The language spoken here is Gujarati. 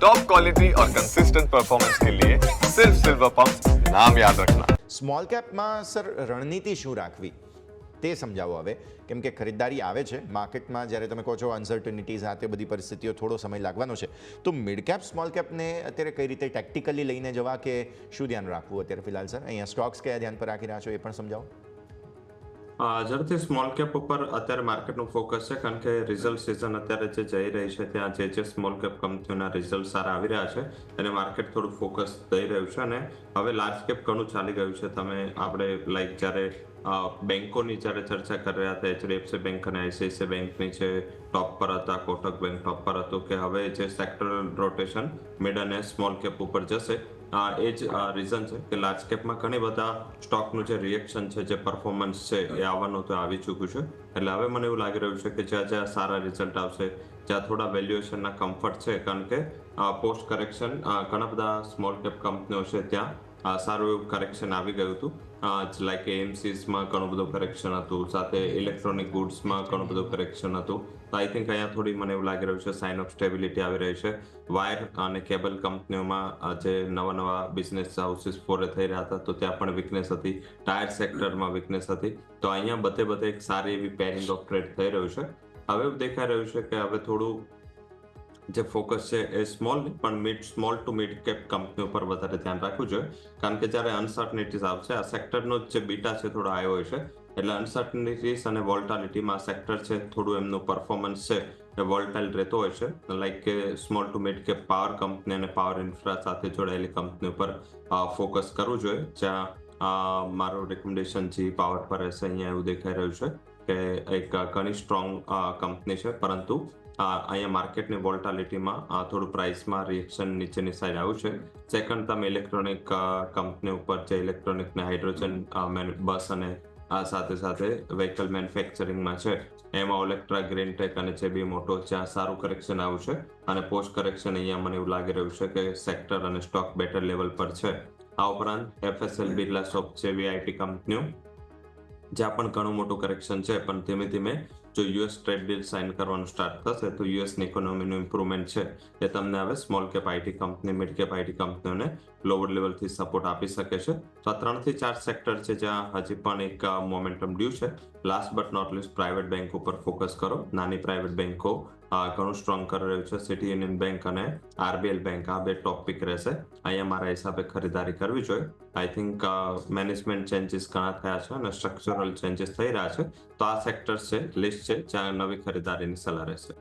टॉप क्वालिटी और कंसिस्टेंट परफॉर्मेंस के लिए सिर्फ सिल्वर पंप नाम याद रखना। સ્મોલ કેપમાં સર રણનીતિ શું રાખવી તે સમજાવો હવે, કેમ કે ખરીદદારી આવે છે માર્કેટમાં, જ્યારે તમે કહો છો અનસર્ટનિટીઝ આ તે બધી પરિસ્થિતિઓ થોડો સમય લાગવાનો છે, તો મિડ કેપ સ્મોલ કેપને અત્યારે કઈ રીતે ટેક્ટિકલી લઈને જવા કે શું ધ્યાન રાખવું અત્યારે ફિલહાલ સર? અહીંયા સ્ટોક્સ કયા ધ્યાન પર રાખી રહ્યા છો એ પણ સમજાવો. ઝડપથી સ્મોલ કેપ ઉપર અત્યારે માર્કેટનું ફોકસ છે, કારણ કે રિઝલ્ટ સિઝન અત્યારે જે જઈ રહી છે ત્યાં જે સ્મોલ કેપ કંપનીઓના રિઝલ્ટ સારા આવી રહ્યા છે અને માર્કેટ થોડું ફોકસ થઈ રહ્યું છે. અને હવે લાર્જ કેપ ઘણું ચાલી ગયું છે. આપણે લાઈક જ્યારે બેન્કોની જ્યારે ચર્ચા કરી રહ્યા હતા, HDFC બેંક અને ICICI બેંકની જે ટોપ પર હતા, કોટક બેંક ટોપ પર હતું, કે હવે જે સેક્ટરલ રોટેશન મિડ અને સ્મોલ કેપ ઉપર જશે. એ જ રીઝન છે કે લાર્જ કેપમાં ઘણી બધા સ્ટોકનું જે રિએક્શન છે, જે પરફોર્મન્સ છે એ આવવાનું તો આવી ચૂક્યું છે. એટલે હવે મને એવું લાગી રહ્યું છે કે જ્યાં જ્યાં સારા રિઝલ્ટ આવશે, જ્યાં થોડા વેલ્યુએશનના કમ્ફર્ટ છે, કારણ કે પોસ્ટ કરેક્શન ઘણા બધા સ્મોલ કેપ કંપનીઓ છે ત્યાં સારું એવું કરેક્શન આવી ગયું હતું. લાઈક એએમસીસમાં ઘણું બધું કરેક્શન હતું, સાથે ઇલેક્ટ્રોનિક ગુડ્સમાં ઘણું બધું કરેક્શન હતું. તો આઈ થિંક અહીંયા થોડી મને એવું લાગી રહ્યું છે સાઇન ઓફ સ્ટેબિલિટી આવી રહી છે. વાયર અને કેબલ કંપનીઓમાં જે નવા બિઝનેસ હાઉસીસ ફોરે થઈ રહ્યા હતા, તો ત્યાં પણ વીકનેસ હતી. ટાયર સેક્ટરમાં વીકનેસ હતી. તો અહીંયા બધે એક સારી એવી પેરિંગ ઓફ ટ્રેડ થઈ રહ્યું છે. હવે એવું દેખાઈ રહ્યું છે કે હવે થોડું જે ફોકસ છે એ small to mid cap company ઉપર વધારે ધ્યાન રાખવું જોઈએ, કારણ કે જ્યારે અનસર્ટનિટીઝ આવશે, આ સેક્ટરનો જે બીટા છે થોડો હાઈ હોય છે. એટલે અનસર્ટનિટીઝ અને વોલ્ટાલિટીમાં સેક્ટર છે થોડું એમનું પરફોર્મન્સ છે એ વોલ્ટાઇલ રહેતો હોય છે. લાઈક કે small to mid cap power company અને પાવર ઇન્ફ્રા સાથે જોડાયેલી કંપની ઉપર ફોકસ કરવું જોઈએ, જ્યાં મારું રેકમેન્ડેશન જી પાવર પર રહેશે. અહીંયા એવું દેખાઈ રહ્યું છે કે એક ઘણી સ્ટ્રોંગ કંપની છે, પરંતુ અહીંયા માર્કેટની વોલ્ટાલિટીમાં થોડું પ્રાઇસમાં રિએક્શન નીચેની સાઈડ આવ્યું છે. સેકન્ડ, તમે ઇલેક્ટ્રોનિક કંપની ઉપર જે ઇલેક્ટ્રોનિક ને હાઇડ્રોજન બસ અને સાથે વ્હીકલ મેન્યુફેક્ચરિંગમાં છે, એમાં ઓલેક્ટ્રા, ગ્રીનટેક અને જેબી મોટો જ્યાં સારું કરેક્શન આવ્યું છે. અને પોસ્ટ કરેક્શન અહીંયા મને એવું લાગી રહ્યું છે કે સેક્ટર અને સ્ટોક બેટર લેવલ પર છે. આ ઉપરાંત FSL, બિરલાસોફ્ટ જેવી આઈટી કંપનીઓ જ્યાં પણ ઘણું મોટું કરેક્શન છે, પણ ધીમે ધીમે જો યુએસ ટ્રેડ ડીલ સાઇન કરવાનું સ્ટાર્ટ થશે તો યુએસની ઇકોનોમીનું ઇમ્પ્રુવમેન્ટ છે એ તમને હવે small cap IT company, mid cap IT કંપનીઓને લોઅર લેવલથી સપોર્ટ આપી શકે છે. તો આ 3 થી 4 સેક્ટર છે જ્યાં હજી પણ એક મોમેન્ટમ ડ્યુ છે. Last but not least, private bank ઉપર ફોકસ કરો. નાની પ્રાઇવેટ બેંકો ઘણું સ્ટ્રોંગ કરી રહ્યું છે. સિટી યુનિયન બેંક અને RBL બેંક આ બે ટોપ પિક રહેશે. અહીંયા મારા હિસાબે ખરીદારી કરવી જોઈએ. આઈ થિંક મેનેજમેન્ટ ચેન્જીસ ઘણા થયા છે અને સ્ટ્રક્ચરલ ચેન્જીસ થઈ રહ્યા છે. તો આ સેક્ટર્સ છે, લિસ્ટ છે, જ્યાં નવી ખરીદારીની સલાહ રહેશે.